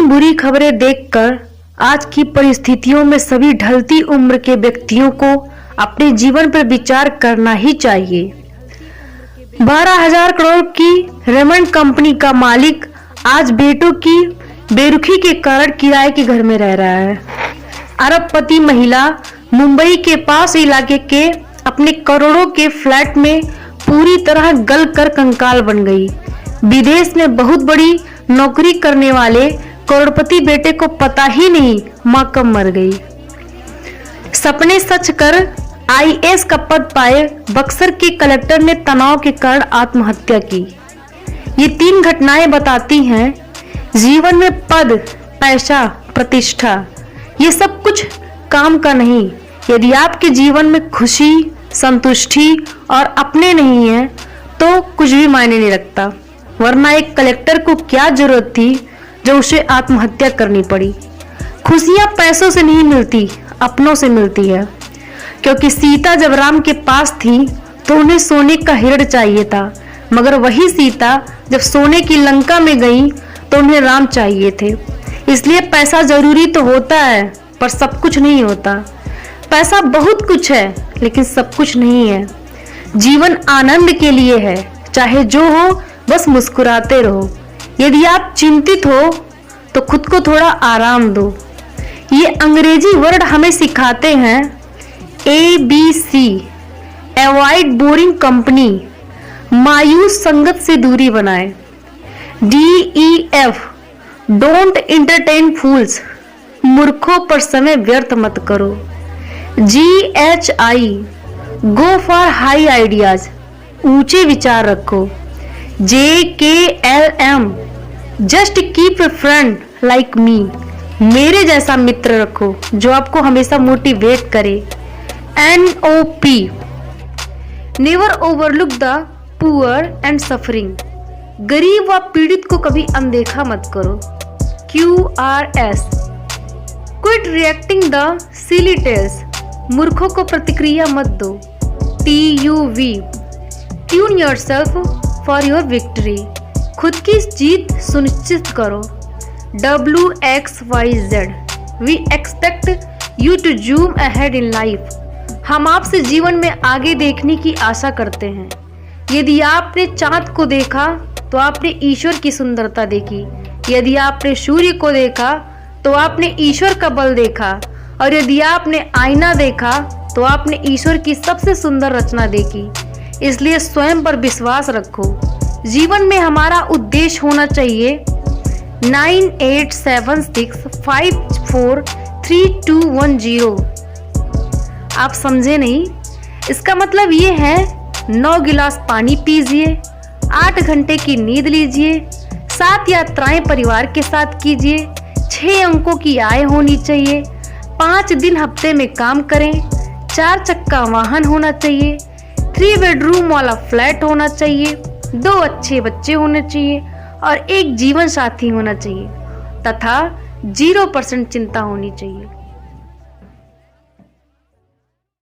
इन बुरी खबरें देखकर आज की परिस्थितियों में सभी ढलती उम्र के व्यक्तियों को अपने जीवन पर विचार करना ही चाहिए। 12,000 करोड़ की रेमंड कंपनी का मालिक आज बेटों की बेरुखी के कारण किराए के घर में रह रहा है। अरबपति महिला मुंबई के पास इलाके के अपने करोड़ों के फ्लैट में पूरी तरह गल कर कंकाल बन गई। विदेश में बहुत बड़ी नौकरी करने वाले करोड़पति बेटे को पता ही नहीं मां कब मर गई। सपने सच कर आईएएस का पद पाए बक्सर के कलेक्टर ने तनाव के कारण आत्महत्या की। ये 3 घटनाएं बताती हैं जीवन में पद, पैसा, प्रतिष्ठा ये सब कुछ काम का नहीं। यदि आपके जीवन में खुशी, संतुष्टि और अपने नहीं है तो कुछ भी मायने नहीं रखता। वरना एक कलेक्टर को क्या जरूरत थी जो उसे आत्महत्या करनी पड़ी। खुशियां पैसों से नहीं मिलती, अपनों से मिलती है। क्योंकि सीता जब राम के पास थी तो उन्हें सोने का हिरण चाहिए था, मगर वही सीता जब सोने की लंका में गई तो उन्हें राम चाहिए थे। इसलिए पैसा जरूरी तो होता है पर सब कुछ नहीं होता। पैसा बहुत कुछ है लेकिन सब कुछ नहीं है। जीवन आनंद के लिए है, चाहे जो हो बस मुस्कुराते रहो। यदि आप चिंतित हो तो खुद को थोड़ा आराम दो। ये अंग्रेजी वर्ड हमें सिखाते हैं ABC, अवॉइड बोरिंग कंपनी, मायूस संगत से दूरी बनाए। DEF, डोंट इंटरटेन फूल्स, मूर्खों पर समय व्यर्थ मत करो। GHI, go for high ideas, ऊंचे विचार रखो। JKLM, just keep a friend like me, मेरे जैसा मित्र रखो जो आपको हमेशा मोटिवेट करे। NOP, never overlook the poor and suffering, गरीब व पीड़ित को कभी अनदेखा मत करो। QRS, quit reacting the silly tales, मूर्खों को प्रतिक्रिया मत दो। TUV, tune yourself for your victory, खुद की जीत सुनिश्चित करो। WXYZ, we expect you to zoom ahead in life, हम आपसे जीवन में आगे देखने की आशा करते हैं। यदि आपने चांद को देखा तो आपने ईश्वर की सुंदरता देखी। यदि आपने सूर्य को देखा तो आपने ईश्वर का बल देखा। और यदि आपने आईना देखा तो आपने ईश्वर की सबसे सुंदर रचना देखी। इसलिए स्वयं पर विश्वास रखो। जीवन में हमारा उद्देश्य होना चाहिए 9876543210। आप समझे नहीं? इसका मतलब ये है 9 गिलास पानी पीजिए, 8 घंटे की नींद लीजिए, 7 यात्राएं परिवार के साथ कीजिए, 6 अंकों की आय होनी चाहिए, 5 दिन हफ्ते में काम करें, 4 चक्का वाहन होना चाहिए, 3 बेडरूम वाला फ्लैट होना चाहिए, 2 अच्छे बच्चे होने चाहिए और 1 जीवन साथी होना चाहिए तथा 0% चिंता होनी चाहिए।